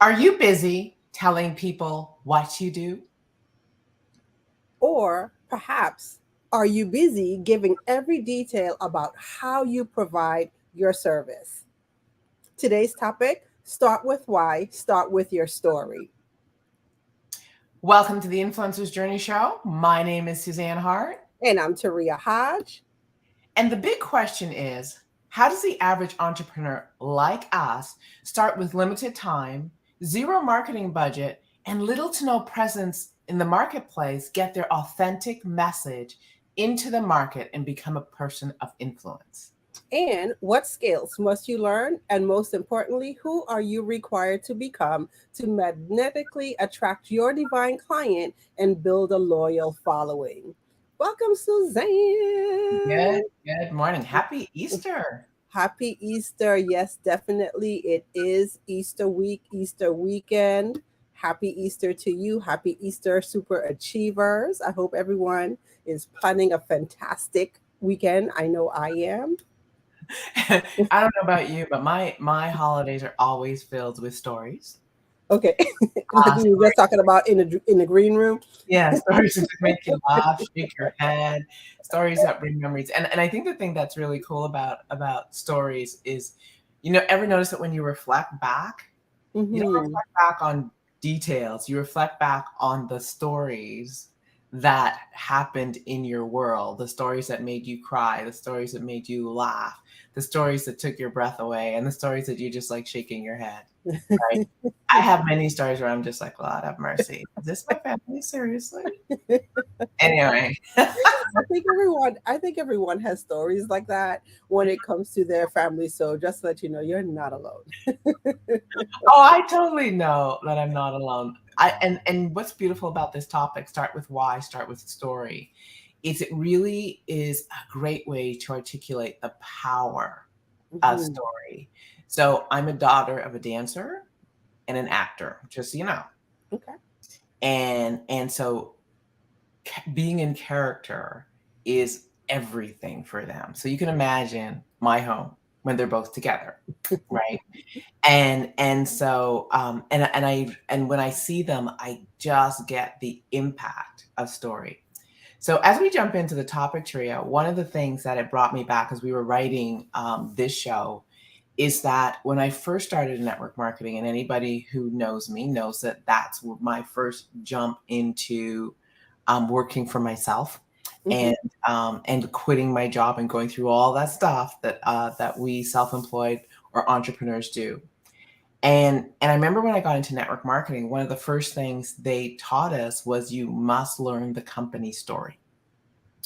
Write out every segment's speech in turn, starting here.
Are you busy telling people what you do? Or perhaps, are you busy giving every detail about how you provide your service? Today's topic: start with why, start with your story. Welcome to the Influencers Journey Show. My name is Suzanne Hart. And I'm Taria Hodge. And the big question is, how does the average entrepreneur like us start with limited time, zero marketing budget, and little to no presence in the marketplace, get their authentic message into the market and become a person of influence? And what skills must you learn? And most importantly, who are you required to become to magnetically attract your divine client and build a loyal following? Welcome, Suzanne. Good morning. Happy Easter. Happy Easter. Yes, definitely. It is Easter week, Easter weekend. Happy Easter to you. Happy Easter, super achievers. I hope everyone is planning a fantastic weekend. I know I am. I don't know about you, but my holidays are always filled with stories. Okay. Like we were just talking about in the green room. Yeah, stories that just make you laugh, shake your head, stories that bring memories. And I think the thing that's really cool about stories is, ever notice that when you reflect back, you don't reflect back on details, you reflect back on the stories that happened in your world, the stories that made you cry, the stories that made you laugh, the stories that took your breath away, and the stories that you just like shaking your head. Right? I have many stories where I'm just like, Lord have mercy. Is this my family? Seriously? Anyway. I think everyone has stories like that when it comes to their family. So just to let you know, you're not alone. Oh, I totally know that I'm not alone. And what's beautiful about this topic, start with why, start with story, is it really is a great way to articulate the power of story. So I'm a daughter of a dancer and an actor, just so you know. Okay. And so being in character is everything for them. So you can imagine my home when they're both together, right? And so and when I see them, I just get the impact of story. So as we jump into the topic, Tria, one of the things that it brought me back as we were writing this show is that when I first started in network marketing, and anybody who knows me knows that that's my first jump into working for myself and quitting my job and going through all that stuff that we self-employed or entrepreneurs do. And I remember when I got into network marketing, one of the first things they taught us was you must learn the company story.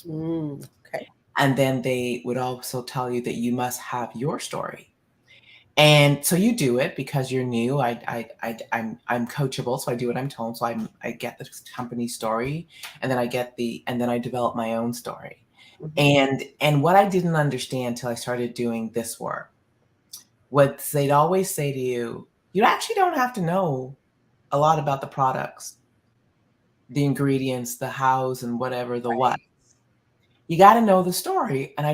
Okay. And then they would also tell you that you must have your story. And so you do it because you're new. I'm coachable, so I do what I'm told. So I get the company story, and then I develop my own story. And what I didn't understand till I started doing this work, what they'd always say to you, you actually don't have to know a lot about the products, the ingredients, the hows and whatever, the what. You got to know the story. And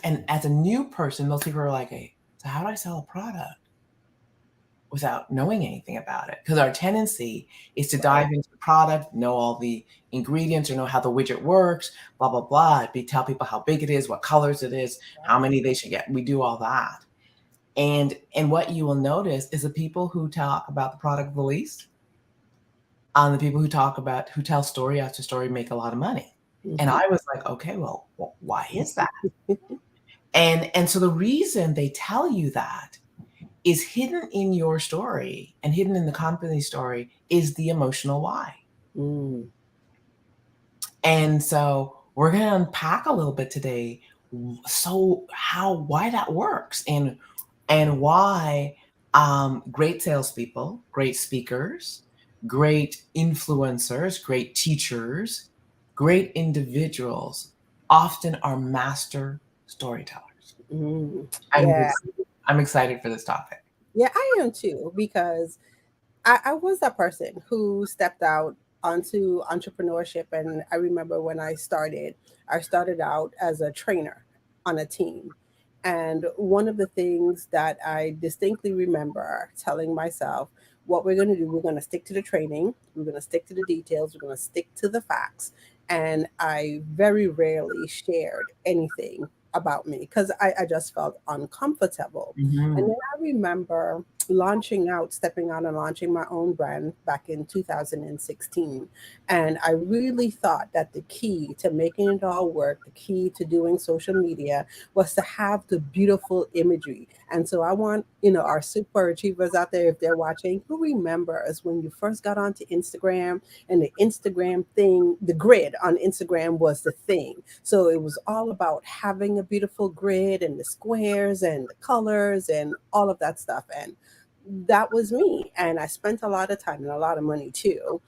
and as a new person, most people are like, hey, so how do I sell a product without knowing anything about it? Because our tendency is to dive into the product, know all the ingredients or know how the widget works, blah, blah, blah. Tell people how big it is, what colors it is, how many they should get. We do all that. And what you will notice is the people who talk about the product the least, the people who tell story after story make a lot of money. And I was like, okay, well, why is that? And so the reason they tell you that is hidden in your story and hidden in the company story is the emotional why. And so we're going to unpack a little bit today so why that works, and why great salespeople, great speakers, great influencers, great teachers, great individuals often are master storytellers. I'm Yeah. I'm excited for this topic. Yeah, I am too, because I was that person who stepped out onto entrepreneurship. And I remember when I started out as a trainer on a team. And one of the things that I distinctly remember telling myself, what we're going to do, we're going to stick to the training, we're going to stick to the details, we're going to stick to the facts. And I very rarely shared anything about me because I just felt uncomfortable. And Mhm. then I remember stepping out and launching my own brand back in 2016. And I really thought that the key to making it all work, the key to doing social media was to have the beautiful imagery. And so I want, our super achievers out there, if they're watching, who remembers when you first got onto Instagram and the Instagram thing, the grid on Instagram was the thing. So it was all about having a beautiful grid and the squares and the colors and all of that stuff. And that was me. And I spent a lot of time and a lot of money too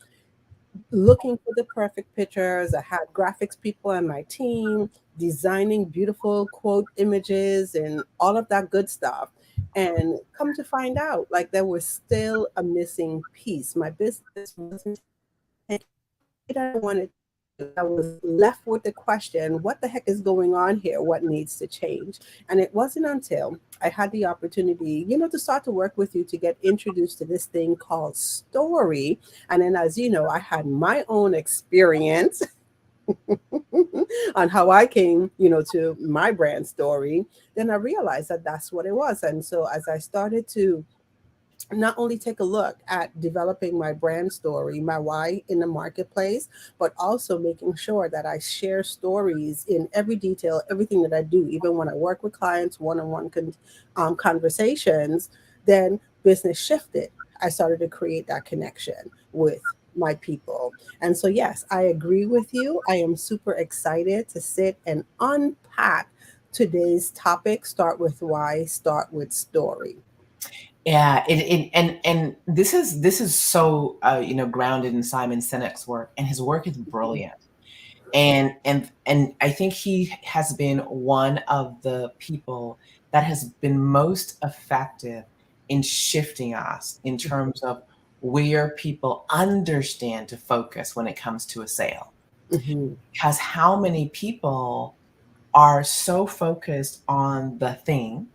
looking for the perfect pictures. I had graphics people on my team designing beautiful quote images and all of that good stuff. And come to find out, like, there was still a missing piece. My business wasn't that I wanted to. I was left with the question, what the heck is going on here? What needs to change? And it wasn't until I had the opportunity, to start to work with you to get introduced to this thing called story. And then, as you know, I had my own experience on how I came, to my brand story. Then I realized that that's what it was. And so as I started to not only take a look at developing my brand story, my why in the marketplace, but also making sure that I share stories in every detail, everything that I do, even when I work with clients, one-on-one conversations. Then business shifted. I started to create that connection with my people. And so, yes, I agree with you. I am super excited to sit and unpack today's topic. Start with why, start with story. Yeah, and this is so grounded in Simon Sinek's work, and his work is brilliant. And I think he has been one of the people that has been most effective in shifting us in terms of where people understand to focus when it comes to a sale. Mhm. Because how many people are so focused on the thing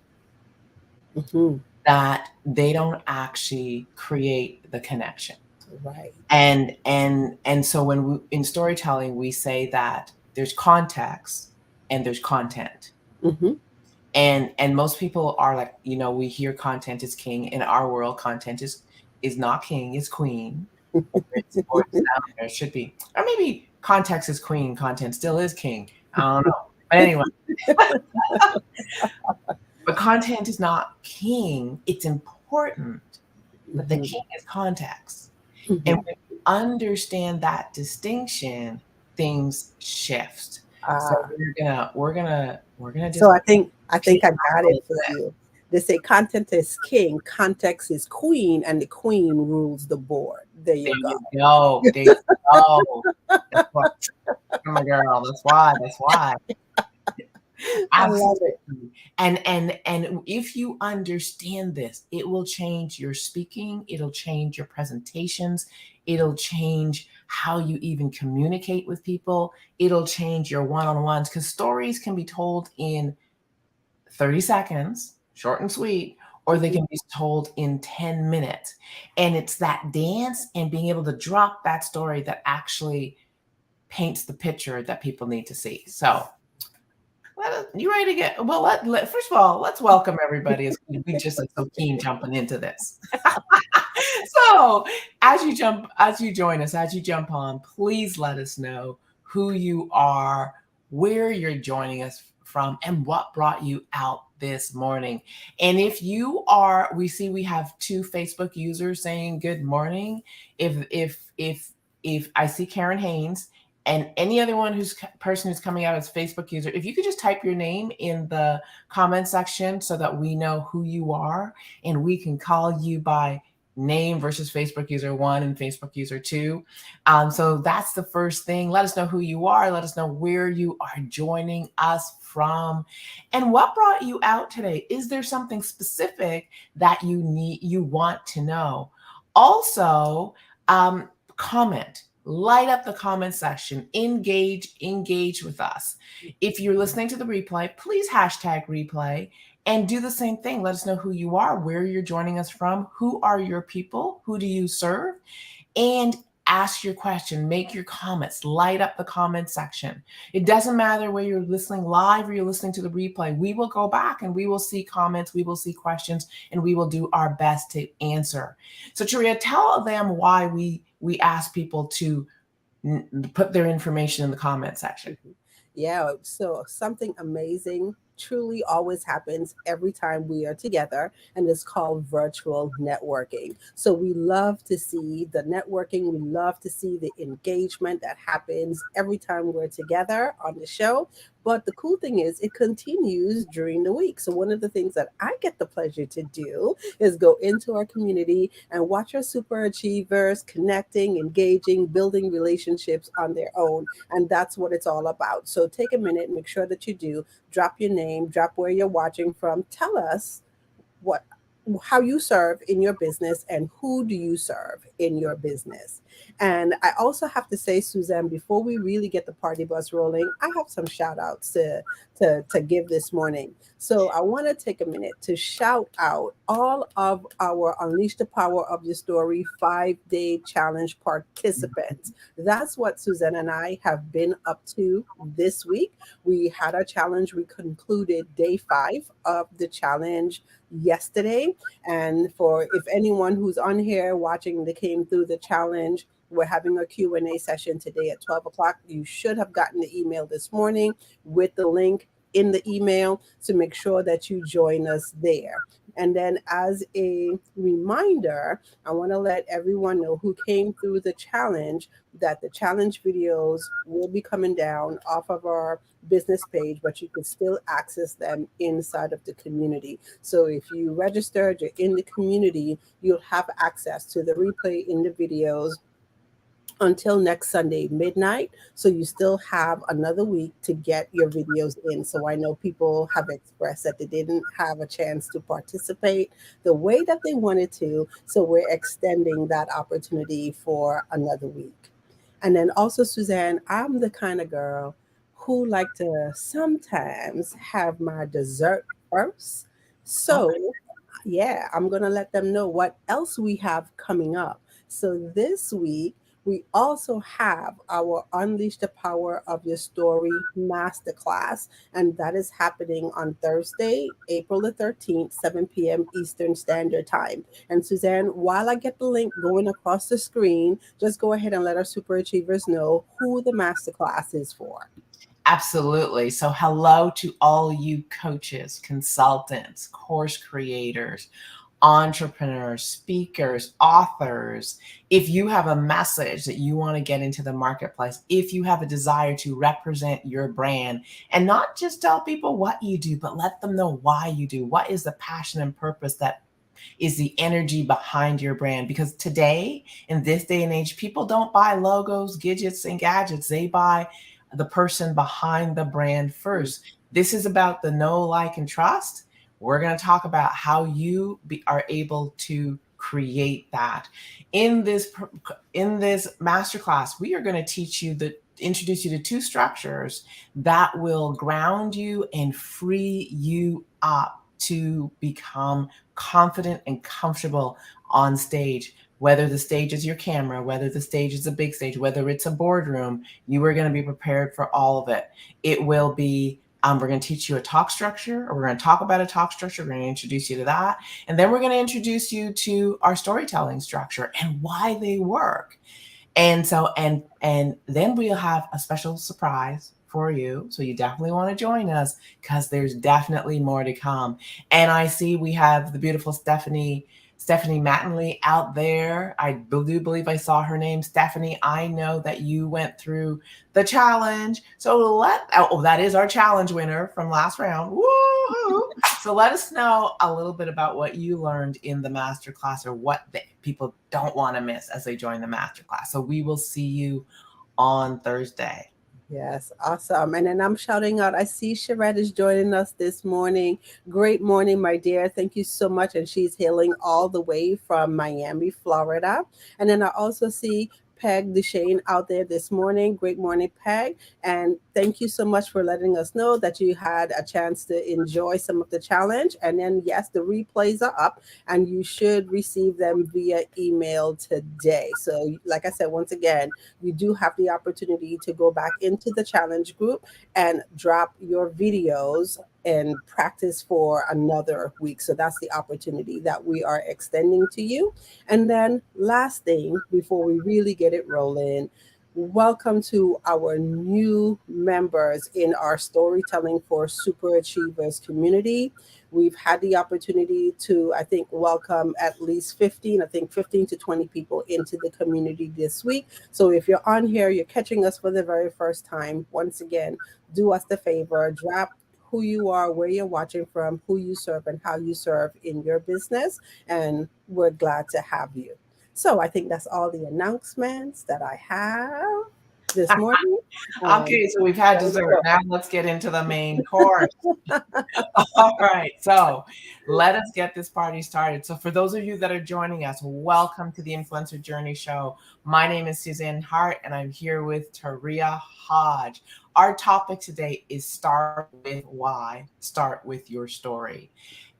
Mhm. that they don't actually create the connection. Right. And so in storytelling we say that there's context and there's content. Mhm. And most people are like, we hear content is king. In our world, content is not king, it's queen. Or it's down there, it should be. Or maybe context is queen, content still is king. I don't know. But anyway, but content is not king. It's important, but the Mhm. king is context. And Mhm. when you understand that distinction, things shift. So Ah, we're gonna so just I think I got roll it with for it. you. They say content is king, context is queen, and the queen rules the board. There There you go. you go. There you go. That's what, my girl. That's why. That's why. I love it. Absolutely. And if you understand this, it will change your speaking, it'll change your presentations, it'll change how you even communicate with people, it'll change your one-on-ones because stories can be told in 30 seconds, short and sweet, or they Mhm. can be told in 10 minutes. And it's that dance and being able to drop that story that actually paints the picture that people need to see. So, you ready to get well? First of all, let's welcome everybody as we just are so keen jumping into this. So, as you join us, as you jump on, please let us know who you are, where you're joining us from, and what brought you out this morning. And if you are, we see we have two Facebook users saying good morning. If I see Karen Haynes, and any other one person who's coming out as Facebook user, if you could just type your name in the comment section so that we know who you are and we can call you by name versus Facebook user 1 and Facebook user 2. So that's the first thing. Let us know who you are. Let us know where you are joining us from and what brought you out today. Is there something specific that you want to know? Also, comment, light up the comment section, engage with us. If you're listening to the replay, please hashtag replay and do the same thing. Let us know who you are, where you're joining us from, who are your people, who do you serve, and ask your question, make your comments, light up the comment section. It doesn't matter whether you're listening live or you're listening to the replay. We will go back and we will see comments, we will see questions, and we will do our best to answer. So Taria, tell them why we ask people to put their information in the comment section. Yeah, so something amazing truly always happens every time we are together, and it's called virtual networking. So we love to see the networking, we love to see the engagement that happens every time we're together on the show. But the cool thing is, it continues during the week. So, one of the things that I get the pleasure to do is go into our community and watch our super achievers connecting, engaging, building relationships on their own. And that's what it's all about. So, take a minute, make sure that you do drop your name, drop where you're watching from, tell us what how you serve in your business and who do you serve in your business. And I also have to say, Suzanne, before we really get the party bus rolling, I have some shout outs to give this morning. So I want to take a minute to shout out all of our Unleash the Power of Your Story 5-day challenge participants. That's what Suzanne and I have been up to this week. We had our challenge, we concluded day 5 of the challenge yesterday. And for if anyone who's on here watching that came through the challenge, we're having a Q&A session today at 12 o'clock. You should have gotten the email this morning with the link in the email, to make sure that you join us there. And then, as a reminder, I want to let everyone know who came through the challenge that the challenge videos will be coming down off of our business page, but you can still access them inside of the community. So if you registered, you're in the community, you'll have access to the replay in the videos until next Sunday midnight. So you still have another week to get your videos in. So I know people have expressed that they didn't have a chance to participate the way that they wanted to. So we're extending that opportunity for another week. And then also, Suzanne, I'm the kind of girl who like to sometimes have my dessert first. So Okay. yeah, I'm going to let them know what else we have coming up. So this week, we also have our Unleash the Power of Your Story Masterclass, and that is happening on Thursday, April the 13th, 7 p.m. Eastern Standard Time. And Suzanne, while I get the link going across the screen, just go ahead and let our super achievers know who the masterclass is for. Absolutely. So, hello to all you coaches, consultants, course creators, entrepreneurs, speakers, authors. If you have a message that you want to get into the marketplace, if you have a desire to represent your brand and not just tell people what you do, but let them know why you do, what is the passion and purpose that is the energy behind your brand. Because today, in this day and age, people don't buy logos, gadgets, and gadgets. They buy the person behind the brand first. This is about the know, like, and trust. We're going to talk about how you are able to create that in this masterclass. We are going to teach you introduce you to 2 structures that will ground you and free you up to become confident and comfortable on stage. Whether the stage is your camera, whether the stage is a big stage, whether it's a boardroom, you are going to be prepared for all of it. It will be, we're going to teach you a talk structure, or we're going to talk about a talk structure. We're going to introduce you to that. And then we're going to introduce you to our storytelling structure and why they work. And so, and then we'll have a special surprise for you. So you definitely want to join us because there's definitely more to come. And I see we have the beautiful Stephanie Stephanie Mattingly out there. I do believe I saw her name. Stephanie, I know that you went through the challenge. So that is our challenge winner from last round. Woohoo! So let us know a little bit about what you learned in the masterclass, or what people don't want to miss as they join the masterclass. So we will see you on Thursday. Yes, awesome. And then I'm shouting out, I see Sharette is joining us this morning. Great morning, my dear. Thank you so much. And she's hailing all the way from Miami, Florida. And then I also see Peg Duchesne out there this morning. Great morning, Peg. And thank you so much for letting us know that you had a chance to enjoy some of the challenge. And then, yes, the replays are up and you should receive them via email today. So, like I said, once again, you do have the opportunity to go back into the challenge group and drop your videos and practice for another week. So that's the opportunity that we are extending to you. And then, last thing before we really get it rolling, welcome to our new members in our Storytelling for Super Achievers community. We've had the opportunity to, I think, welcome at least 15, I think 15 to 20 people into the community this week. So if you're on here, you're catching us for the very first time, once again, do us the favor, drop who you are, where you're watching from, who you serve, and how you serve in your business. And we're glad to have you. So I think that's all the announcements that I have this morning. Okay, so we've had Let's dessert. go. Now let's get into the main course. All right, so let us get this party started. So for those of you that are joining us, welcome to the Influencer Journey Show. My name is Suzanne Hart, and I'm here with Taria Hodge. Our topic today is start with why, start with your story.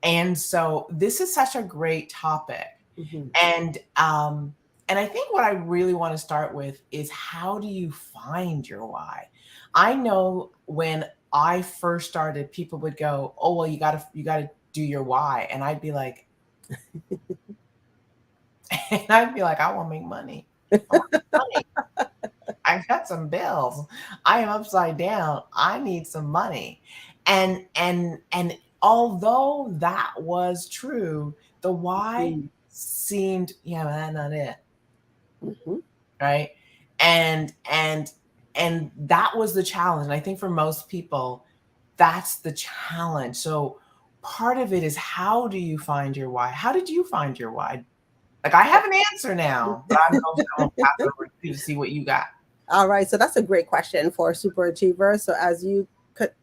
And so this is such a great topic. Mhm. And and I think what I really want to start with is, how do you find your why? I know when I first started, people would go, "Oh, well, you gotta do your why," and I'd be like, "I want to make money. I want money. I got some bills. I am upside down. I need some money." And although that was true, the why Mhm. seemed, yeah, that's not it, Mhm. right? And and and that was the challenge. And I think for most people, that's the challenge. So part of it is, how do you find your why? How did you find your why? Like, I have an answer now, but I'm gonna pass it over to you to see what you got. All right, so that's a great question for a super achiever. So as you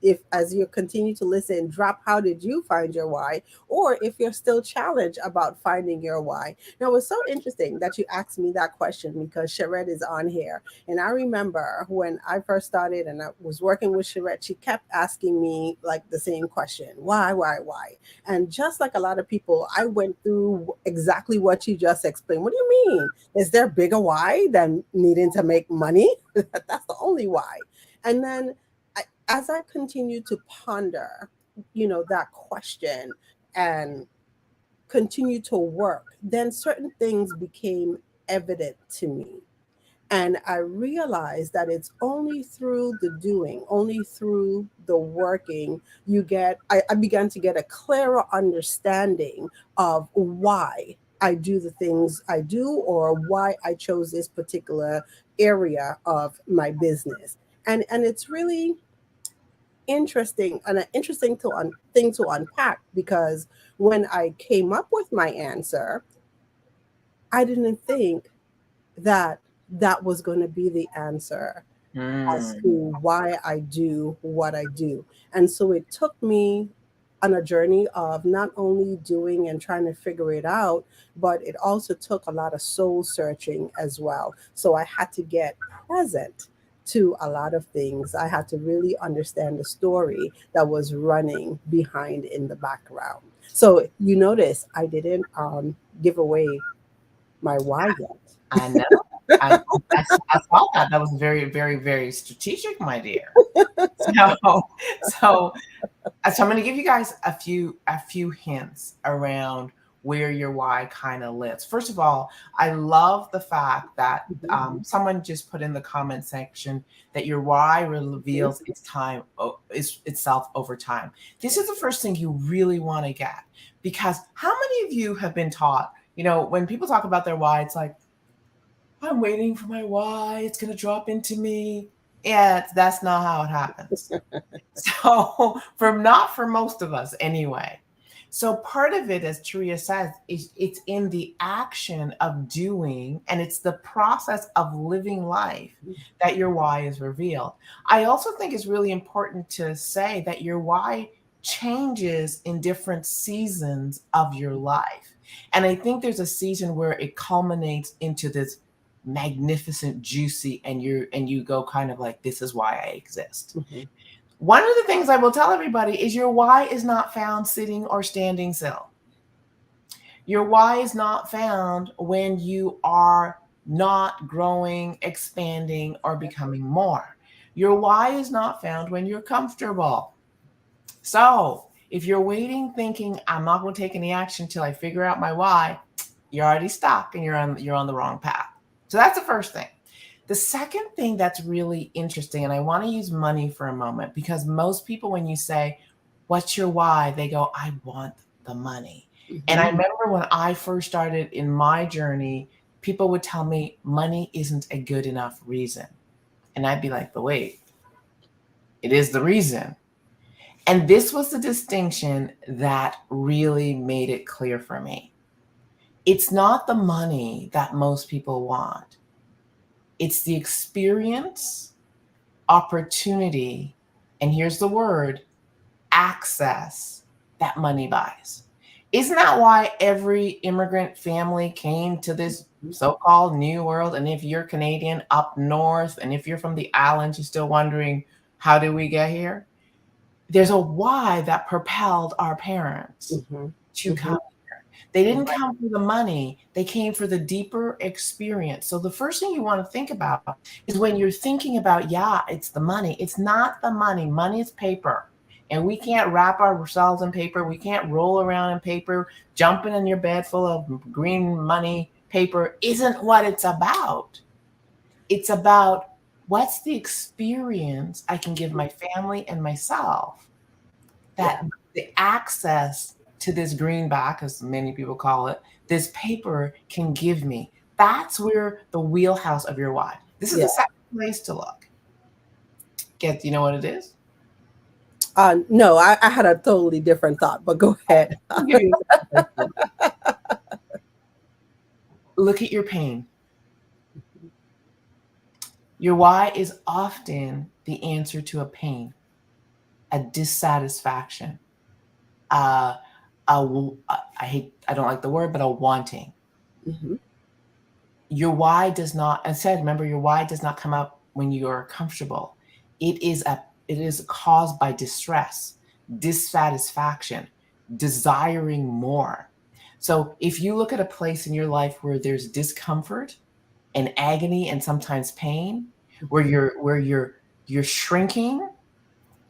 if as you continue to listen, drop how did you find your why, or if you're still challenged about finding your why. Now it's so interesting that you asked me that question because Sharette is on here, and I remember when I first started and I was working with Sharette, she kept asking me like the same question: why? And just like a lot of people, I went through exactly what you just explained. What do you mean? Is there a bigger why than needing to make money? That's the only why. And then as I continued to ponder, that question and continue to work, then certain things became evident to me. And I realized that it's only through the doing, only through the working, I began to get a clearer understanding of why I do the things I do, or why I chose this particular area of my business. And it's really interesting, and an interesting thing to unpack, because when I came up with my answer, I didn't think that that was going to be the answer as Mm. to why I do what I do. And so it took me on a journey of not only doing and trying to figure it out, but it also took a lot of soul searching as well. So I had to get present to a lot of things. I had to really understand the story that was running behind in the background. So you notice I didn't give away my why yet. I know. I saw that. That was very, very, very strategic, my dear. So, so so I'm going to give you guys a few hints around where your why kind of lives. First of all, I love the fact that Mhm, someone just put in the comment section that your why mhm. reveals itself over time. This is the first thing you really want to get, because how many of you have been taught when people talk about their why, it's like, I'm waiting for my why. It's going to drop into me. Yeah, that's not how it happens. So, not for most of us anyway. So, part of it, as Taria says, is it's in the action of doing, and it's the process of living life that your why is revealed. I also think it's really important to say that your why changes in different seasons of your life. And I think there's a season where it culminates into this magnificent, juicy, and you go kind of like, this is why I exist. Mm-hmm. One of the things I will tell everybody is your why is not found sitting or standing still. Your why is not found when you are not growing, expanding, or becoming more. Your why is not found when you're comfortable. So if you're waiting, thinking, I'm not going to take any action until I figure out my why, you're already stuck and you're on the wrong path. So that's the first thing. The second thing that's really interesting, and I want to use money for a moment, because most people, when you say, what's your why? They go, I want the money. Mm-hmm. And I remember when I first started in my journey, people would tell me money isn't a good enough reason. And I'd be like, but wait, it is the reason. And this was the distinction that really made it clear for me. It's not the money that most people want. It's the experience, opportunity, and here's the word, access that money buys. Isn't that why every immigrant family came to this so-called new world? And if you're Canadian, up north, and if you're from the islands, you're still wondering, how did we get here? There's a why that propelled our parents to come. They didn't come for the money. They came for the deeper experience. So the first thing you want to think about is when you're thinking about, yeah, it's the money. It's not the money. Money is paper. And we can't wrap ourselves in paper. We can't roll around in paper. Jumping in your bed full of green money paper isn't what it's about. It's about what's the experience I can give my family and myself, that the access to this greenback, as many people call it, this paper can give me. That's where the wheelhouse of your why. This is the second place to look. You know what it is? No, I had a totally different thought, but go ahead. I'll give you look at your pain. Your why is often the answer to a pain, a dissatisfaction, I don't like the word, but a wanting. Mm-hmm. Your why does not, I said, remember, your why does not come up when you are comfortable. It is caused by distress, dissatisfaction, desiring more. So if you look at a place in your life where there's discomfort and agony and sometimes pain, where you're shrinking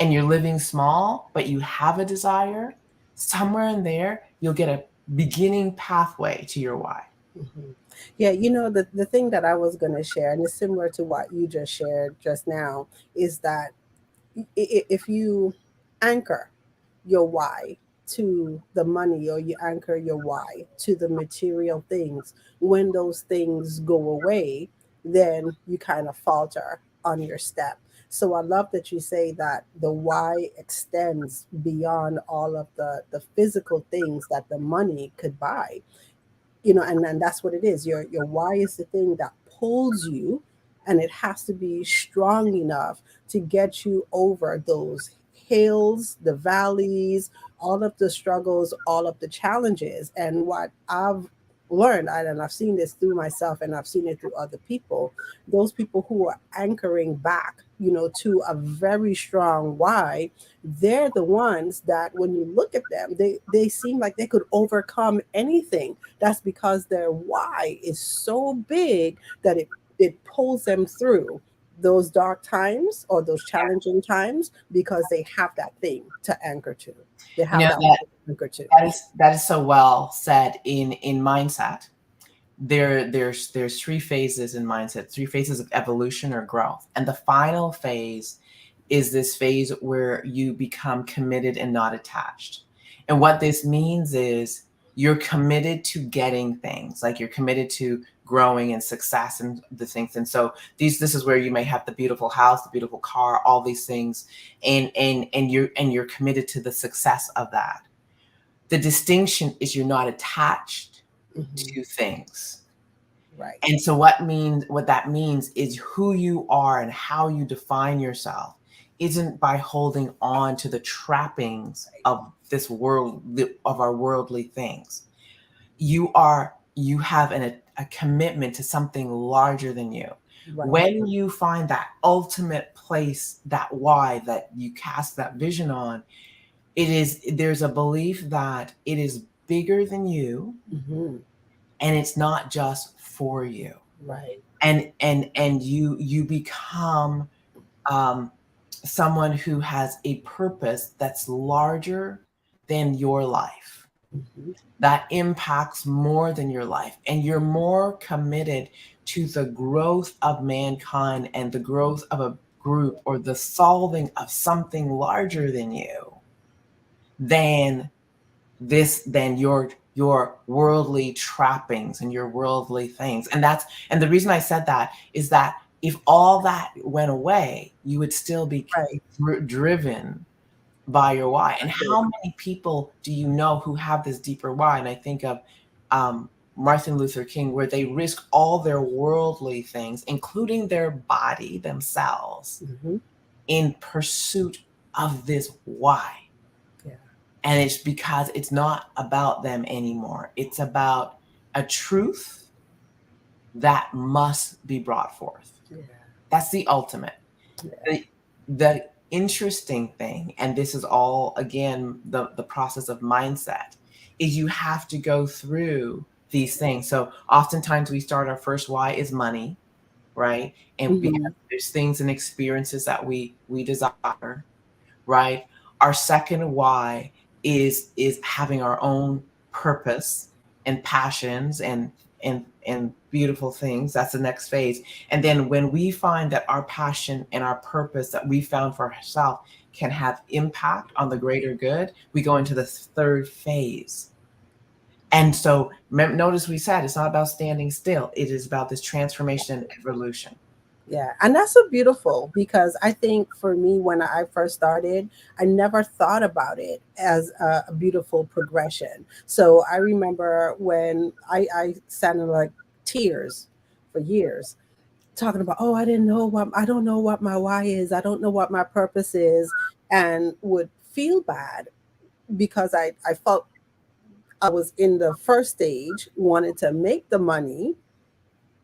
and you're living small, but you have a desire, somewhere in there, you'll get a beginning pathway to your why. Mm-hmm. Yeah, the thing that I was going to share, and it's similar to what you just shared just now, is that if you anchor your why to the money, or you anchor your why to the material things, when those things go away, then you kind of falter on your step. So I love that you say that the why extends beyond all of the physical things that the money could buy. And that's what it is. Your why is the thing that pulls you, and it has to be strong enough to get you over those hills, the valleys, all of the struggles, all of the challenges. And what I've learned, and I've seen this through myself, and I've seen it through other people, those people who are anchoring back, to a very strong why, they're the ones that when you look at them, they seem like they could overcome anything. That's because their why is so big that it pulls them through those dark times or those challenging times, because they have that thing to anchor to. They have that That, to anchor to. that is so well said in mindset. There's three phases in mindset, three phases of evolution or growth. And the final phase is this phase where you become committed and not attached. And what this means is you're committed to getting things, like you're committed to growing and success and the things. And so this is where you may have the beautiful house, the beautiful car, all these things, and you're committed to the success of that. The distinction is you're not attached Mm-hmm. to things. Right. And so what that means is who you are and how you define yourself isn't by holding on to the trappings of this world, of our worldly things. You have a commitment to something larger than you. Right. When you find that ultimate place, that why that you cast that vision on, there's a belief that it is bigger than you, Mm-hmm. and it's not just for you. Right. And you become um, someone who has a purpose that's larger than your life, Mm-hmm. that impacts more than your life, and you're more committed to the growth of mankind and the growth of a group or the solving of something larger than you than than your worldly trappings and your worldly things. And the reason I said that is that if all that went away, you would still be Right. driven by your why. And how many people do you know who have this deeper why? And I think of Martin Luther King, where they risk all their worldly things, including their body themselves, Mm-hmm. in pursuit of this why. Yeah. And it's because it's not about them anymore. It's about a truth that must be brought forth. Yeah. That's the ultimate. Yeah. The interesting thing, and this is all again the process of mindset, is you have to go through these things. So oftentimes we start our first why is money, right? And Mm-hmm. because there's things and experiences that we desire, right? Our second why is having our own purpose and passions and beautiful things. That's the next phase. And then when we find that our passion and our purpose that we found for ourselves can have impact on the greater good, we go into the third phase. And so notice we said it's not about standing still. It is about this transformation and evolution. Yeah, and that's so beautiful because I think for me, when I first started, I never thought about it as a beautiful progression. So I remember when I sat in like tears for years talking about, oh, I don't know what my why is. I don't know what my purpose is, and would feel bad because I felt I was in the first stage, wanted to make the money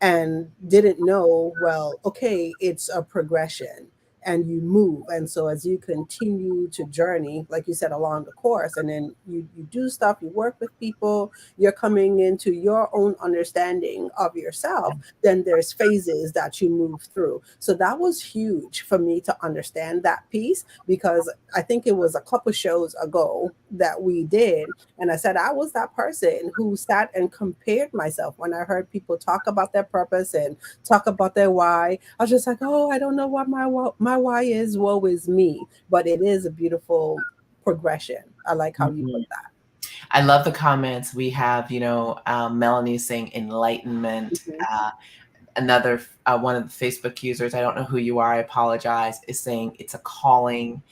and didn't know, well, okay, it's a progression and you move. And so as you continue to journey, like you said, along the course, and then you do stuff, you work with people, you're coming into your own understanding of yourself, then there's phases that you move through. So that was huge for me to understand that piece, because I think it was a couple shows ago that we did, and I said I was that person who sat and compared myself when I heard people talk about their purpose and talk about their why. I was just like, oh, I don't know what my why is. Woe is me. But it is a beautiful progression. I like how you put Mhm. that. I love the comments. We have, Melanie saying enlightenment. Mhm. Another one of the Facebook users, I don't know who you are, I apologize, is saying it's a calling.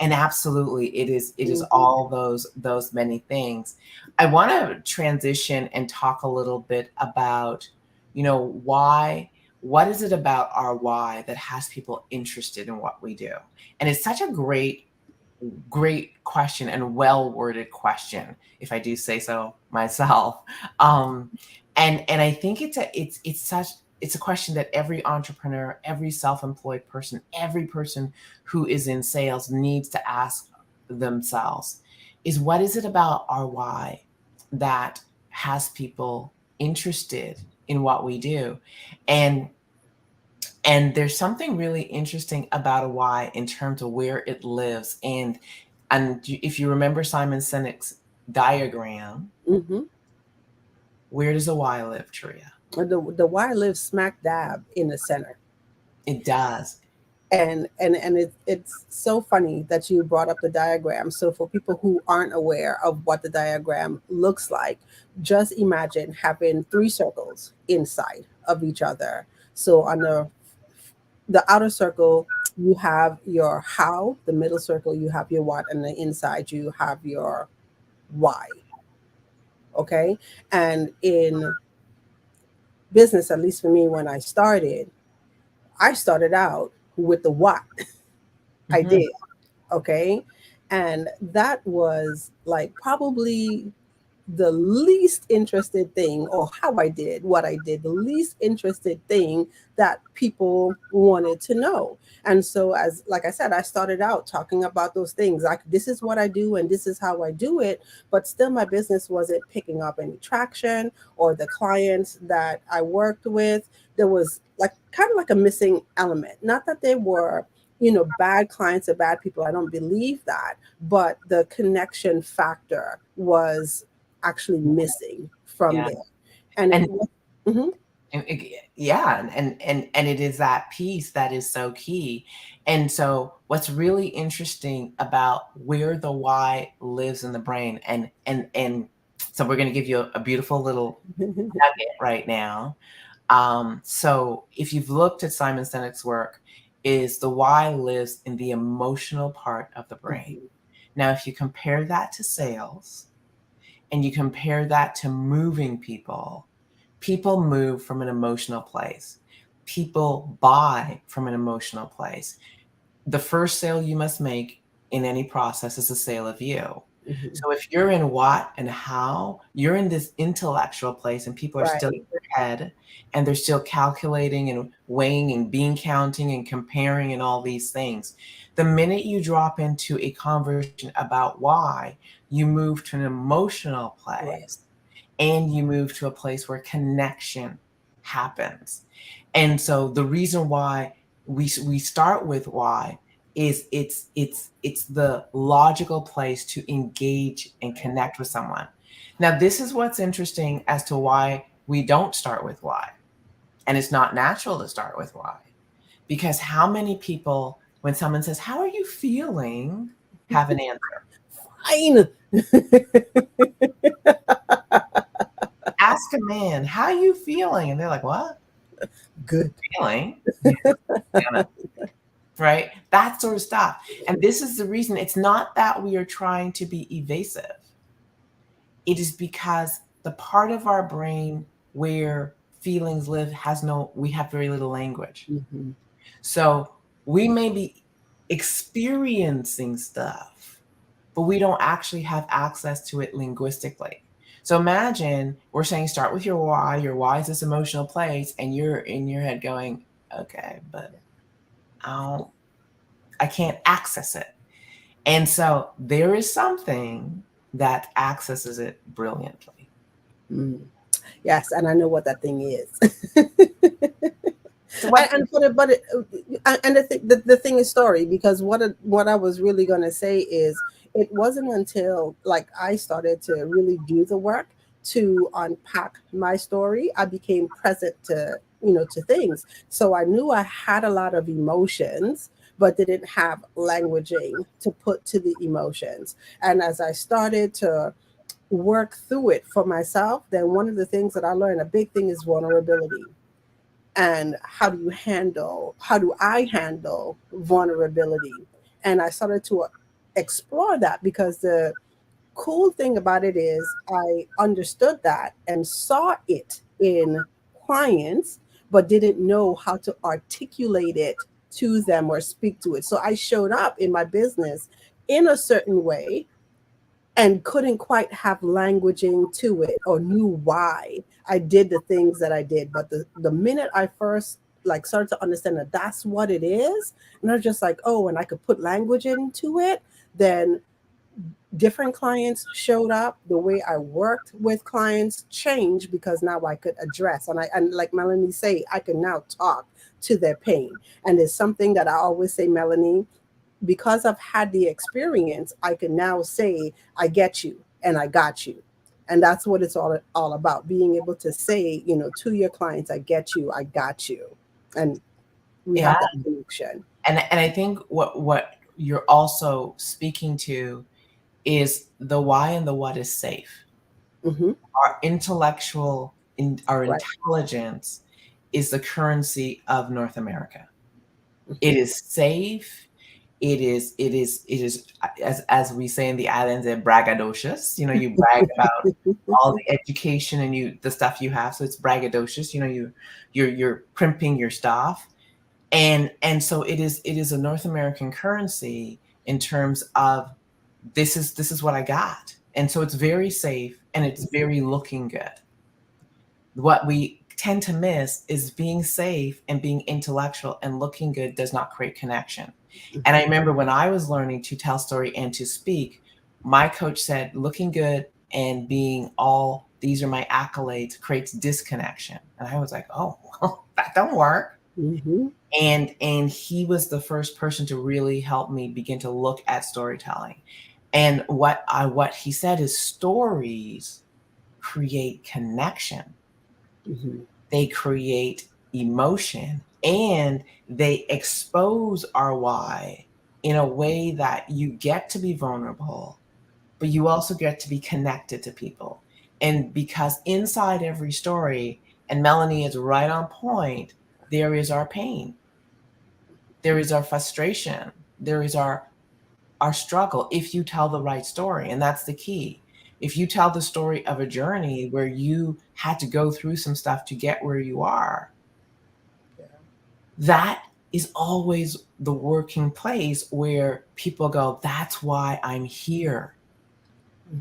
And absolutely, it is Mhm. all those many things. I want to transition and talk a little bit about, why. What is it about our why that has people interested in what we do? And it's such a great question and well worded question, if I do say so myself. Um, and I think it's a question that every entrepreneur, every self employed person, every person who is in sales needs to ask themselves: is what is it about our why that has people interested in what we do? And and there's something really interesting about a why in terms of where it lives. And if you remember Simon Sinek's diagram, Mhm. where does a why live, Tria? The why lives smack dab in the center. It does. It's so funny that you brought up the diagram. So for people who aren't aware of what the diagram looks like, just imagine having three circles inside of each other. So on the outer circle, you have your how, the middle circle you have your what, and the inside you have your why. Okay. And in business, at least for me, when I started out with the what. I Mhm. did. Okay. And that was like probably the least interested thing, or how I did what I did, the least interested thing that people wanted to know. And so, as like I said, I started out talking about those things like this is what I do and this is how I do it, but still my business wasn't picking up any traction, or the clients that I worked with, there was like kind of like a missing element. Not that they were, bad clients or bad people. I don't believe that, but the connection factor was actually missing from Yeah. there. And it And was, mhm, yeah, and it is that piece that is so key. And so what's really interesting about where the why lives in the brain, and so we're going to give you a beautiful little nugget right now. So if you've looked at Simon Sinek's work, is the why lives in the emotional part of the brain. mhm, Now if you compare that to sales, and you compare that to moving people, people move from an emotional place. People buy from an emotional place. The first sale you must make in any process is a sale of you. mhm. So if you're in what and how, you're in this intellectual place and people are still in Right, their head and they're still calculating and weighing and bean counting and comparing and all these things. The minute you drop into a conversation about why, you move to an emotional right, place and you move to a place where connection happens. And so the reason why we start with why is it's the logical place to engage and connect with someone. Now this is what's interesting as to why we don't start with why. And it's not natural to start with why. Because how many people, when someone says, "How are you feeling?" have an answer. fine. Ask a man, "How are you feeling?" And they're like, "What? Good. Feeling?" Right? That sort of stuff. And this is the reason it's not that we are trying to be evasive. It is because the part of our brain where feelings live we have very little language. Mhm. So we may be experiencing stuff, but we don't actually have access to it linguistically. So imagine we're saying start with your why. Your why is this emotional place, and you're in your head going, okay, but I don't, I can't access it. And so there is something that accesses it brilliantly. Mm. Yes, and I know what that thing is. So what? And the thing is story, because what I was really going to say is it wasn't until like I started to really do the work to unpack my story, I became present to, to things. So I knew I had a lot of emotions, but didn't have languaging to put to the emotions. And as I started to work through it for myself, then one of the things that I learned, a big thing, is vulnerability. And how do I handle vulnerability? And I started to explore that, because the cool thing about it is I understood that and saw it in clients, but didn't know how to articulate it to them or speak to it. So I showed up in my business in a certain way and couldn't quite have languaging to it, or knew why I did the things that I did. But the minute I first like started to understand that that's what it is, and I was just like, oh, and I could put language into it, then different clients showed up. The way I worked with clients changed, because now I could address, and like Melanie say, I can now talk to their pain. And it's something that I always say, Melanie, because I've had the experience, I can now say, I get you and I got you. And that's what it's all about, being able to say, to your clients, I get you, I got you. And we Yeah. have that connection. And I think what you're also speaking to is the why and the what is safe. Hmm. Our intellectual in our Right. intelligence is the currency of North America. It Hmm. is safe. It is as we say in the islands, they're braggadocious. You brag about all the education and the stuff you have. So it's braggadocious. You're primping your stuff. And so it is a North American currency in terms of this is what I got. And so it's very safe and it's very looking good. What we tend to miss is being safe and being intellectual and looking good does not create connection. And I remember when I was learning to tell story and to speak, my coach said looking good and being all these are my accolades creates disconnection. And I was like, oh, well, that don't work. Hmm. And he was the first person to really help me begin to look at storytelling. And what he said is stories create connection, Hmm. they create emotion, and they expose our why in a way that you get to be vulnerable, but you also get to be connected to people. And because inside every story, and Melanie is right on point, there is our pain, there is our frustration, there is our struggle if you tell the right story. And that's the key. If you tell the story of a journey where you had to go through some stuff to get where you are, that is always the working place where people go, that's why I'm here.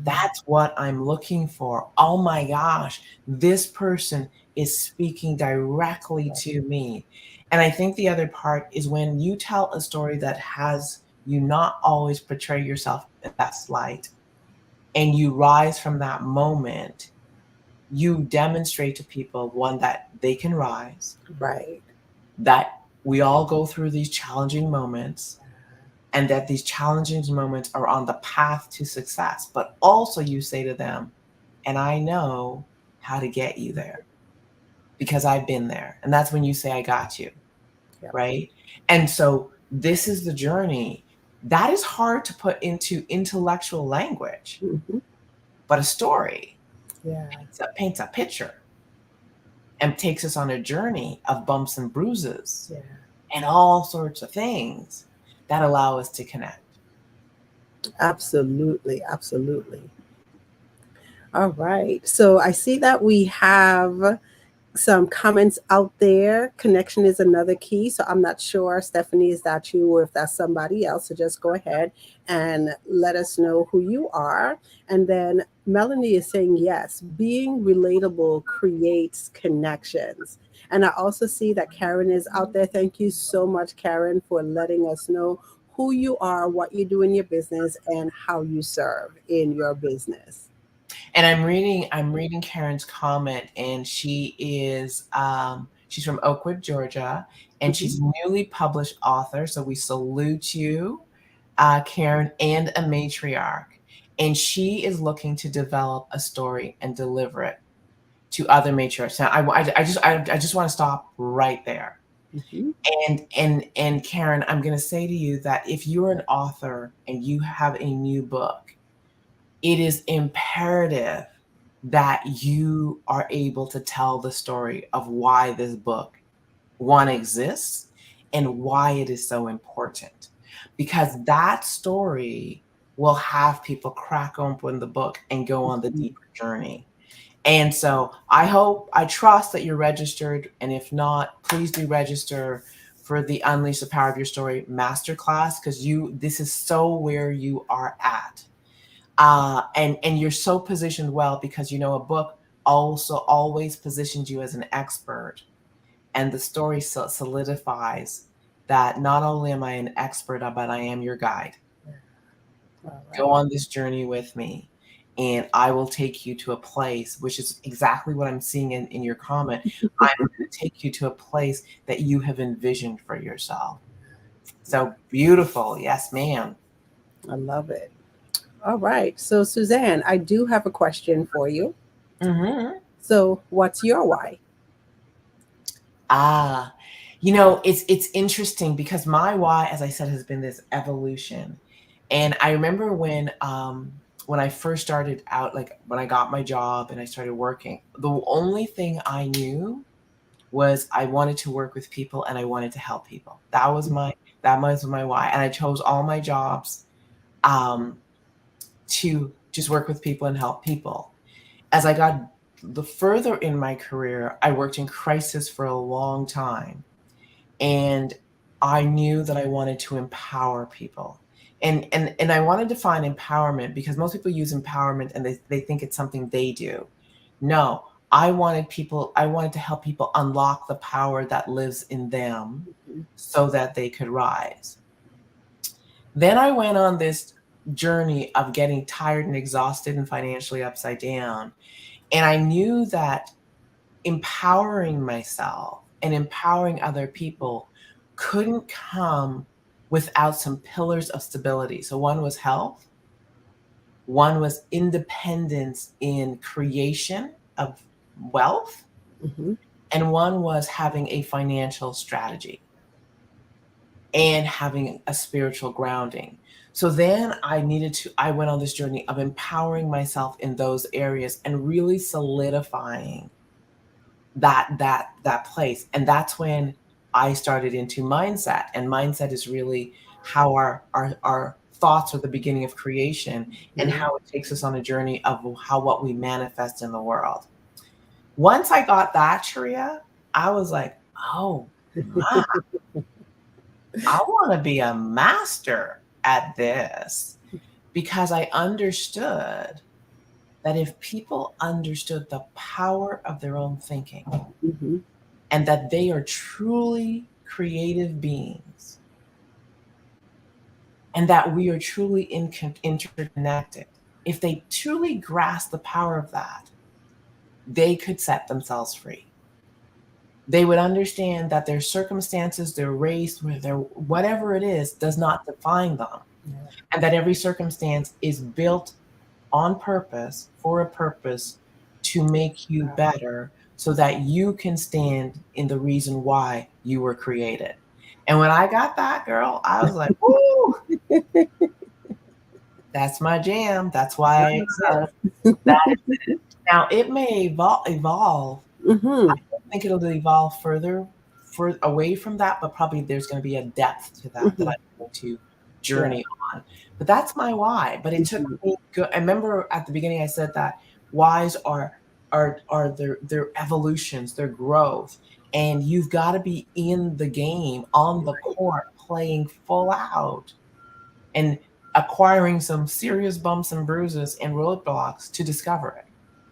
That's what I'm looking for. Oh my gosh, this person is speaking directly to me. And I think the other part is when you tell a story that has you not always portray yourself in the best light and you rise from that moment, you demonstrate to people, one, that they can rise, Right. that we all go through these challenging moments, and that these challenging moments are on the path to success. But also, you say to them, and I know how to get you there because I've been there. And that's when you say, I got you, Yep. right? And so, this is the journey. That is hard to put into intellectual language, Hmm. but a story Yeah. paints a picture and takes us on a journey of bumps and bruises Yeah. and all sorts of things that allow us to connect. Absolutely. Absolutely. All right. So I see that we have some comments out there. Connection is another key. So I'm not sure, Stephanie, is that you or if that's somebody else? So just go ahead and let us know who you are. And then Melanie is saying, yes, being relatable creates connections. And I also see that Karen is out there. Thank you so much, Karen, for letting us know who you are, what you do in your business, and how you serve in your business. And I'm reading Karen's comment, and she's from Oakwood, Georgia, and Mhm. she's a newly published author. So we salute you, Karen, and a matriarch. And she is looking to develop a story and deliver it to other matriarchs. Now, I just want to stop right there. Mhm. And Karen, I'm going to say to you that if you're an author and you have a new book, it is imperative that you are able to tell the story of why this book, one, exists and why it is so important. Because that story will have people crack open the book and go on the Mhm. deeper journey. And so I trust that you're registered. And if not, please do register for the Unleash the Power of Your Story Masterclass, because this is so where you are at. And you're so positioned well because a book also always positions you as an expert, and the story solidifies that not only am I an expert, but I am your guide. All Go right. on this journey with me, and I will take you to a place, which is exactly what I'm seeing in your comment. I'm going to take you to a place that you have envisioned for yourself. So beautiful. Yes, ma'am. I love it. All right. So, Suzanne, I do have a question for you. Hmm. So, what's your why? Ah. It's interesting because my why, as I said, has been this evolution. And I remember when I first started out, like when I got my job and I started working, the only thing I knew was I wanted to work with people and I wanted to help people. That was my why. And I chose all my jobs um, to just work with people and help people. As I got the further in my career, I worked in crisis for a long time. And I knew that I wanted to empower people. And I wanted to find empowerment because most people use empowerment and they think it's something they do. No, I wanted to help people unlock the power that lives in them Mhm. so that they could rise. Then I went on this journey of getting tired and exhausted and financially upside down. And I knew that empowering myself and empowering other people couldn't come without some pillars of stability. So one was health, one was independence in creation of wealth, Mhm. and one was having a financial strategy and having a spiritual grounding. So then I went on this journey of empowering myself in those areas and really solidifying that place. And that's when I started into mindset. And mindset is really how our thoughts are the beginning of creation and Mhm. how it takes us on a journey of how what we manifest in the world. Once I got that, Sharia, I was like, oh my, I want to be a master at this because I understood that if people understood the power of their own thinking, Mhm. and that they are truly creative beings and that we are truly interconnected. If they truly grasp the power of that, they could set themselves free. They would understand that their circumstances, their race, their whatever it is, does not define them, Yeah. and that every circumstance is built on purpose for a purpose to make you Wow. better so that you can stand in the reason why you were created. And when I got that, girl, I was like, woo, that's my jam. That's why I exist. That is it. Now it may evolve. I Mhm. don't think it'll evolve further away from that, but probably there's going to be a depth to that that Mhm. I'm going to Yeah. journey on. But that's my why. But it took Mhm. me good. I remember at the beginning I said that whys are their evolutions, their growth, and you've got to be in the game on the court playing full out and acquiring some serious bumps and bruises and roadblocks to discover it.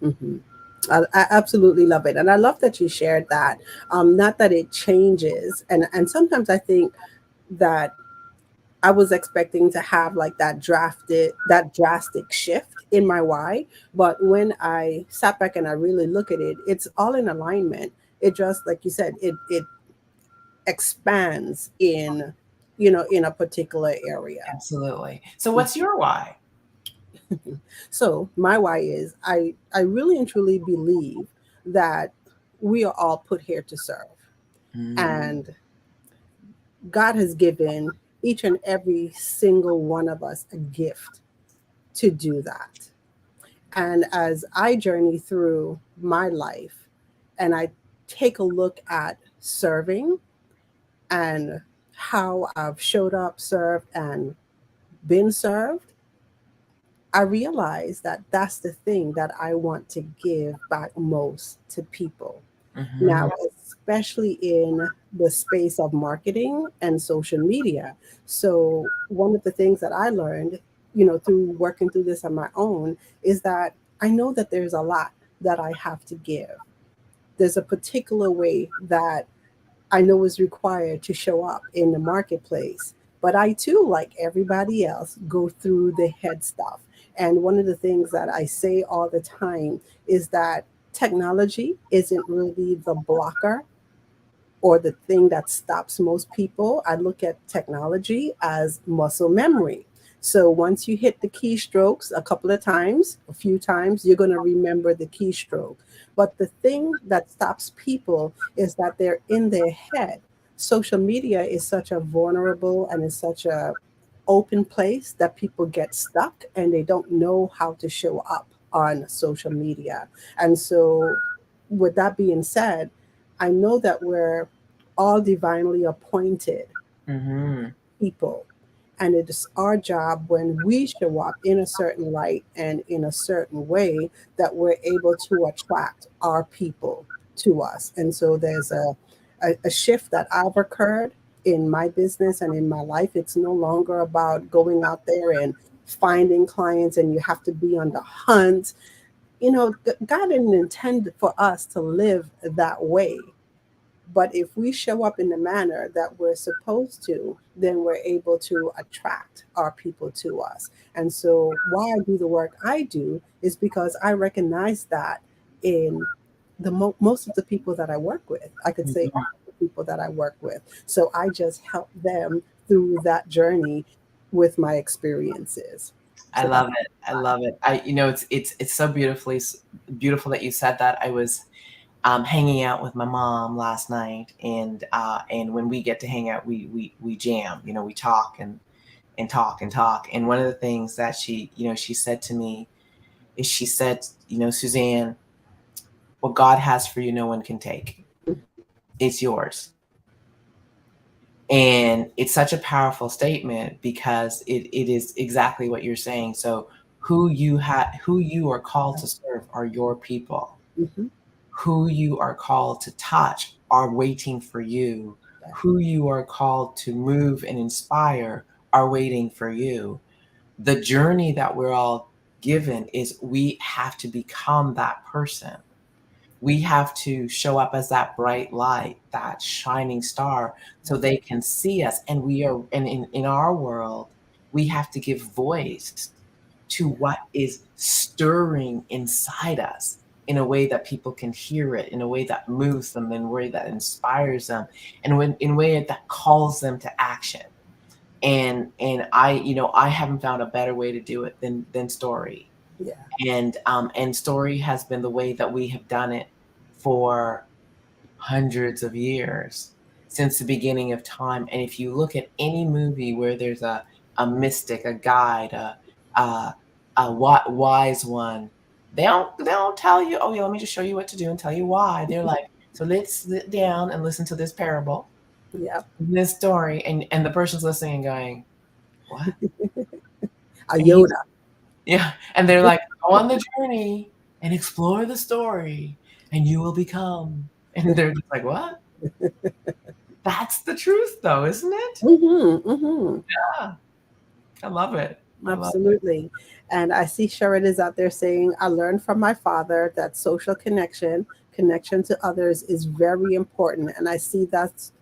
Mhm. I absolutely love it, and I love that you shared that. Not that it changes, and sometimes I think that I was expecting to have like that drastic shift in my why, but when I sat back and I really look at it, it's all in alignment. It just like you said, it expands in in a particular area. Absolutely. So what's your why? So my why is I really and truly believe that we are all put here to serve, Mm, and God has given each and every single one of us a gift to do that. And as I journey through my life and I take a look at serving and how I've showed up, served, and been served, I realize that that's the thing that I want to give back most to people. mhm. Now, especially in the space of marketing and social media. So, one of the things that I learned, through working through this on my own, is that I know that there's a lot that I have to give. There's a particular way that I know is required to show up in the marketplace. But I too, like everybody else, go through the head stuff. And one of the things that I say all the time is that technology isn't really the blocker or the thing that stops most people. I look at technology as muscle memory. So once you hit the keystrokes a couple of times, a few times, you're going to remember the keystroke. But the thing that stops people is that they're in their head. social media is such a vulnerable and is such a open place that people get stuck and they don't know how to show up on social media. And so, with that being said, I know that we're all divinely appointed Mm-hmm. people. And it is our job when we show up in a certain light and in a certain way that we're able to attract our people to us. And so there's a shift that I've occurred in my business and in my life. It's no longer about going out there and finding clients and you have to be on the hunt. You know, God didn't intend for us to live that way. But if we show up in the manner that we're supposed to, then we're able to attract our people to us. And so, why I do the work I do is because I recognize that in most of the people that I work with. I could say all of the people that I work with. So, I just help them through that journey with my experiences. I So, that's love it. I love it. It's so beautiful that you said that. I was hanging out with my mom last night, and when we get to hang out, we jam. You know, we talk and talk and talk. And one of the things that she said to me is, she said, Suzanne, what God has for you, no one can take. It's yours. And it's such a powerful statement because it is exactly what you're saying. So who you are called to serve are your people. mhm, Who you are called to touch are waiting for you. that- Who you are called to move and inspire are waiting for you. The journey that we're all given is we have to become that person. We have to show up as that bright light, that shining star, so they can see us. And in our world, we have to give voice to what is stirring inside us in a way that people can hear it, in a way that moves them, in a way that inspires them, and in a way that calls them to action. And I haven't found a better way to do it than story. yeah. And story has been the way that we have done it for hundreds of years, since the beginning of time. And if you look at any movie where there's a mystic, a guide, a wise one, they don't tell you, oh yeah, let me just show you what to do and tell you why. They're like, so let's sit down and listen to this parable, Yeah. this story, and the person's listening and going, what? A And he's Yoda. Yeah, and they're like, "Go on the journey and explore the story, and you will become." And they're just like, "What?" That's the truth, though, isn't it? Hmm, hmm. Yeah, I love it. I love it. Absolutely. And I see Sharon is out there saying, I learned from my father that social connection to others is very important. And I see that's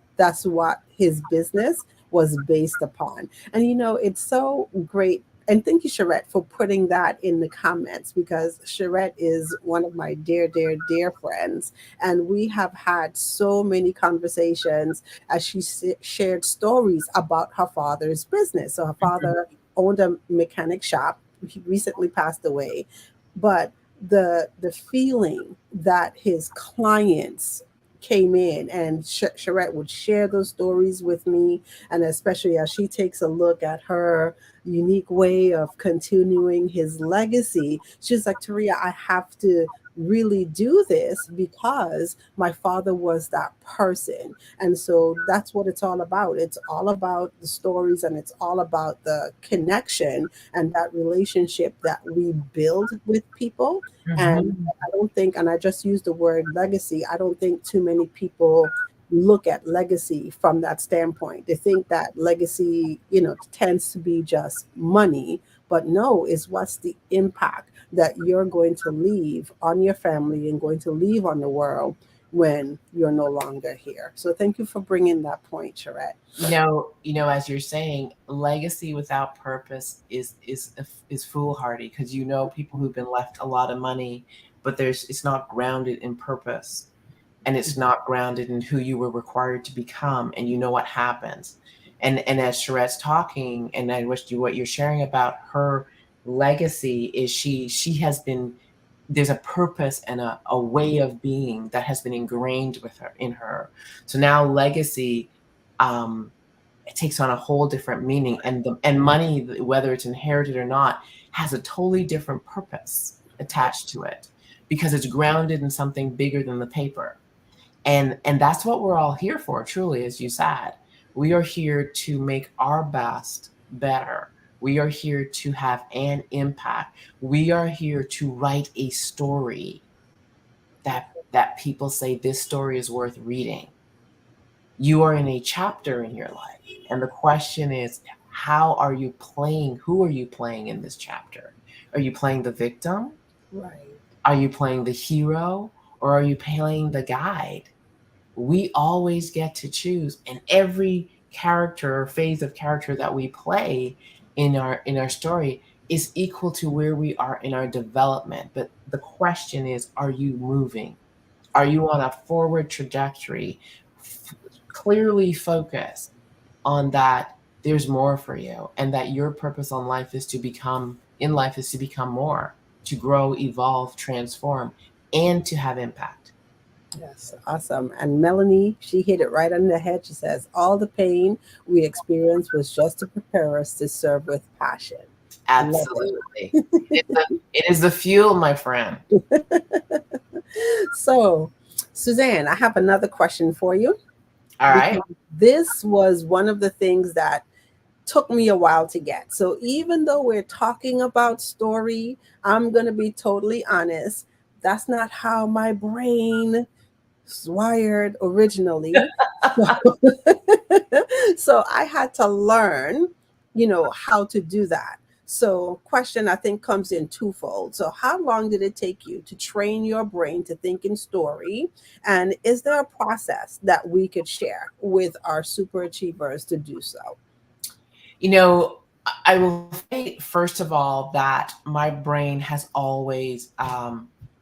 what his business was based upon. And it's so great. And thank you, Charette, for putting that in the comments because Charette is one of my dear, dear, dear friends. And we have had so many conversations as she shared stories about her father's business. So her Mhm, father owned a mechanic shop. He recently passed away, but the feeling that his clients came in and Charette would share those stories with me, and especially as she takes a look at her unique way of continuing his legacy, she's like, Taria, I have to really do this because my father was that person. And so that's what it's all about. It's all about the stories and it's all about the connection and that relationship that we build with people. And mhm. I don't think, and I just used the word legacy, I don't think too many people look at legacy from that standpoint. They think that legacy, tends to be just money, but no, is what's the impact that you're going to leave on your family and going to leave on the world when you're no longer here. So thank you for bringing that point, Charette. As you're saying, legacy without purpose is foolhardy, because people who've been left a lot of money, but it's not grounded in purpose, and it's not grounded in who you were required to become, and you know what happens. And as Charette's talking, and I wish you what you're sharing about her legacy is, she has been, there's a purpose and a way of being that has been ingrained with her in her. So now legacy um, it takes on a whole different meaning, and money, whether it's inherited or not, has a totally different purpose attached to it because it's grounded in something bigger than the paper. And that's what we're all here for, truly, as you said. We are here to make our best better. We are here to have an impact. We are here to write a story that people say this story is worth reading. You are in a chapter in your life, and the question is, how are you playing? Who are you playing in this chapter? Are you playing the victim? Right. Are you playing the hero? Or are you playing the guide? We always get to choose, and every character or phase of character that we play in our story is equal to where we are in our development. But the question is, are you moving? Are you on a forward trajectory, clearly focused on that there's more for you, and that your purpose on life is to become in life is to become more, to grow, evolve, transform, and to have impact. Yes, awesome. And Melanie, she hit it right on the head. She says, all the pain we experienced was just to prepare us to serve with passion. Love Absolutely. It is the fuel, my friend. it. So, Suzanne, I have another question for you All right. because this was one of the things that took me a while to get. So, even though we're talking about story, I'm going to be totally honest. That's not how my brain wired originally. So, so I had to learn, how to do that. So, question I think comes in twofold. So, how long did it take you to train your brain to think in story? And is there a process that we could share with our super achievers to do so? You know, I will say, first of all, that my brain has always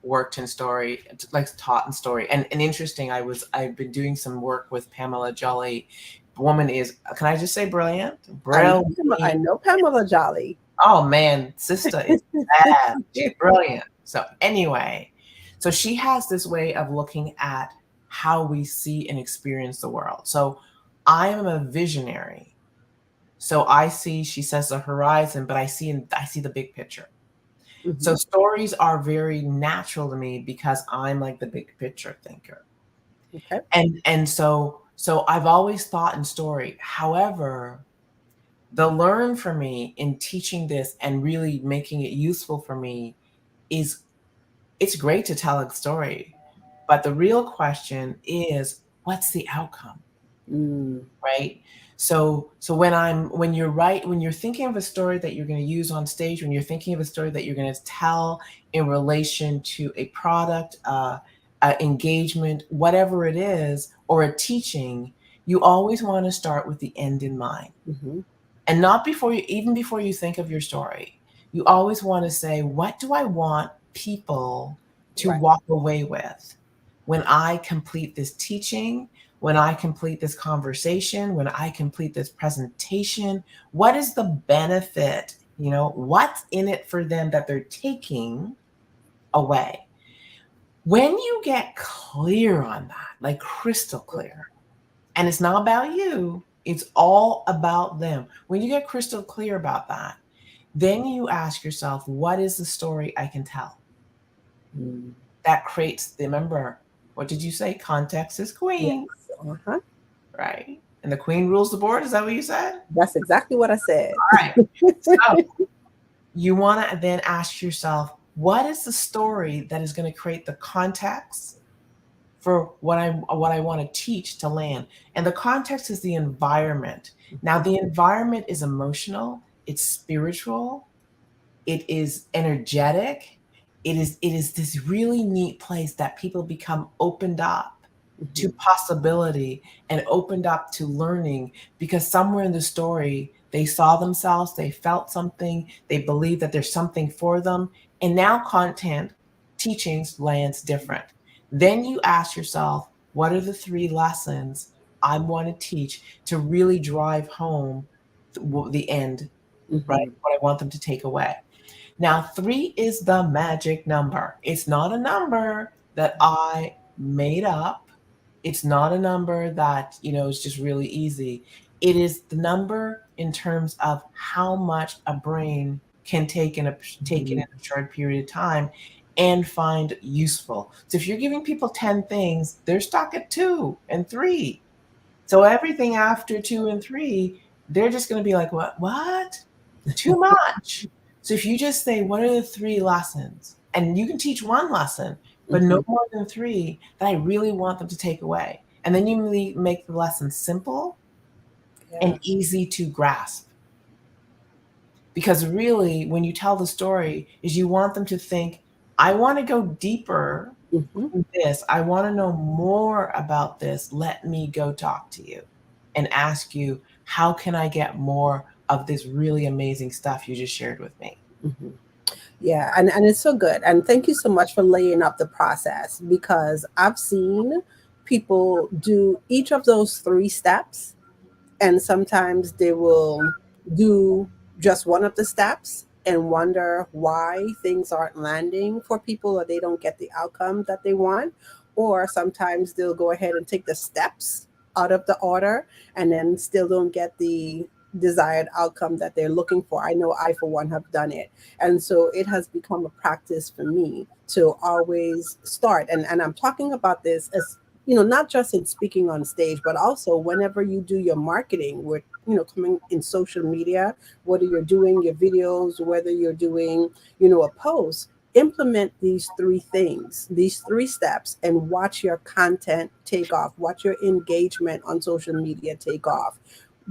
worked in story, like taught in story. And interesting, I've been doing some work with Pamela Jolly. Woman is, can I just say brilliant? Brilliant. I know Pamela Jolly. Oh man, sister is bad. She's brilliant. So anyway, so she has this way of looking at how we see and experience the world. So I am a visionary. So I see, she says, the horizon, but I see the big picture. So Mhm. stories are very natural to me because I'm like the big picture thinker. Okay. And so I've always thought in story. However, the learn for me in teaching this and really making it useful for me is, it's great to tell a story, but the real question is, what's the outcome? Mm, Right? So when you're thinking of a story that you're going to use on stage, when you're thinking of a story that you're going to tell in relation to a product, engagement, whatever it is, or a teaching, you always want to start with the end in mind, mhm. and not before you, even before you think of your story. You always want to say, what do I want people to Right. walk away with when I complete this teaching, when I complete this conversation, when I complete this presentation? What is the benefit? What's in it for them that they're taking away? When you get clear on that, like crystal clear, and it's not about you, it's all about them. When you get crystal clear about that, then you ask yourself, what is the story I can tell? Mm. That creates, remember, what did you say? Context is Yes. queen, Uh-huh. right? And the queen rules the board. Is that what you said? That's exactly what I said. All right. So you want to then ask yourself, what is the story that is going to create the context for what I want to teach to land? And the context is the environment. Now, the environment is emotional, it's spiritual, it is energetic. It is this really neat place that people become opened up to Mhm. possibility and opened up to learning, because somewhere in the story they saw themselves, they felt something, they believe that there's something for them, and now content teachings lands different. Then you ask yourself, what are the three lessons I want to teach to really drive home the end, right? Mhm. What I want them to take away. Now, three is the magic number. It's not a number that I made up. It's not a number that, is just really easy. It is the number in terms of how much a brain can take in Mhm. a short period of time and find useful. So if you're giving people 10 things, they're stuck at 2 and 3. So everything after 2 and 3, they're just going to be like, what? Too much. So if you just say, what are the 3 lessons? And you can teach one lesson, but no Mhm. more than 3 that I really want them to take away. And then you really make the lesson simple and Yeah. easy to grasp. Because really, when you tell the story, is you want them to think, I want to go deeper Mhm. in this. I want to know more about this. Let me go talk to you and ask you, how can I get more of this really amazing stuff you just shared with me? Mhm. Yeah, and it's so good. And thank you so much for laying up the process, because I've seen people do each of those 3 steps, and sometimes they will do just one of the steps and wonder why things aren't landing for people, or they don't get the outcome that they want. Or sometimes they'll go ahead and take the steps out of the order and then still don't get the desired outcome that they're looking for. I know I, for one, have done it. And so it has become a practice for me to always start. And I'm talking about this as, not just in speaking on stage, but also whenever you do your marketing with, coming in social media, whether you're doing your videos, whether you're doing, a post, implement these 3 things, these 3 steps, and watch your content take off, watch your engagement on social media take off.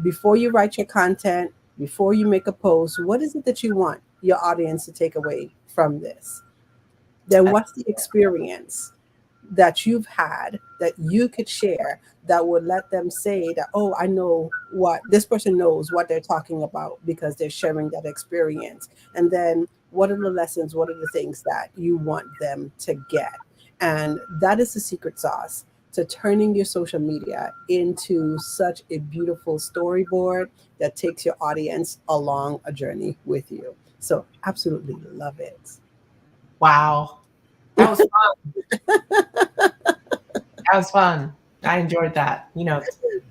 Before you write your content, before you make a post, what is it that you want your audience to take away from this? Then what's the experience that you've had that you could share that would let them say that, oh, I know what this person knows what they're talking about because they're sharing that experience. And then what are the lessons, what are the things that you want them to get? And that is the secret sauce to turning your social media into such a beautiful storyboard that takes your audience along a journey with you. So absolutely love it. Wow. That was fun. That was fun. I enjoyed that. I enjoyed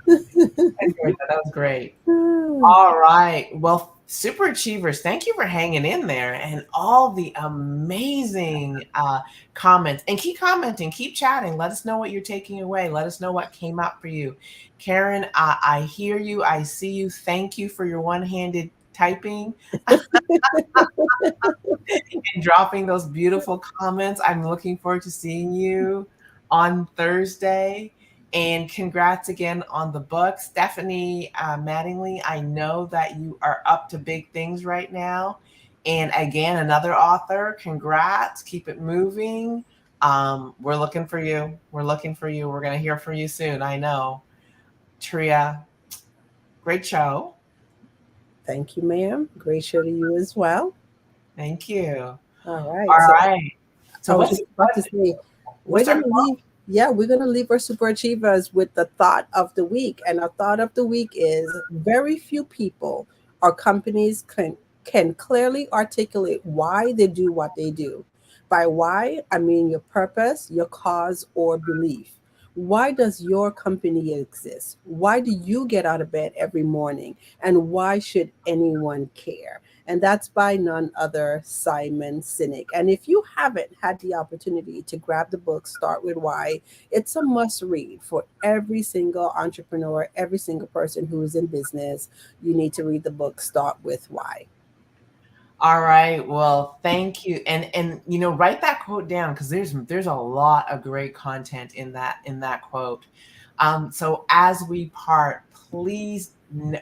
that. That was great. All right. Well, super achievers, thank you for hanging in there and all the amazing comments. And keep commenting, keep chatting. Let us know what you're taking away. Let us know what came up for you. Karen, I hear you. I see you. Thank you for your one-handed typing and dropping those beautiful comments. I'm looking forward to seeing you on Thursday. And congrats again on the book. Stephanie Mattingly, I know that you are up to big things right now. And again, another author, congrats. Keep it moving. We're looking for you. We're looking for you. We're going to hear from you soon. I know. Tria, great show. Thank you, ma'am. Great show to you as well. Thank you. All right. All So right. So I was just about to say, we're what's our gonna leave. Yeah, we're gonna leave our super achievers with the thought of the week, and our thought of the week is: very few people or companies can clearly articulate why they do what they do. By why, I mean your purpose, your cause, or belief. Why does your company exist? Why do you get out of bed every morning? And why should anyone care? And that's by none other Simon Sinek. And if you haven't had the opportunity to grab the book, Start With Why, it's a must read for every single entrepreneur, every single person who is in business. You need to read the book, Start With Why. All right. Well, thank you. And write that quote down because there's a lot of great content in that quote. So as we part, please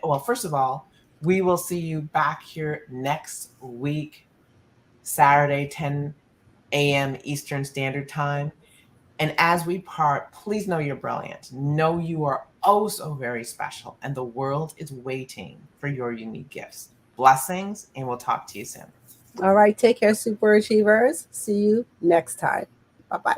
well, first of all, we will see you back here next week, Saturday, 10 a.m. Eastern Standard Time. And as we part, please know you're brilliant. Know you are oh so very special, and the world is waiting for your unique gifts. Blessings, and we'll talk to you soon. All right, take care, super achievers. See you next time. Bye bye.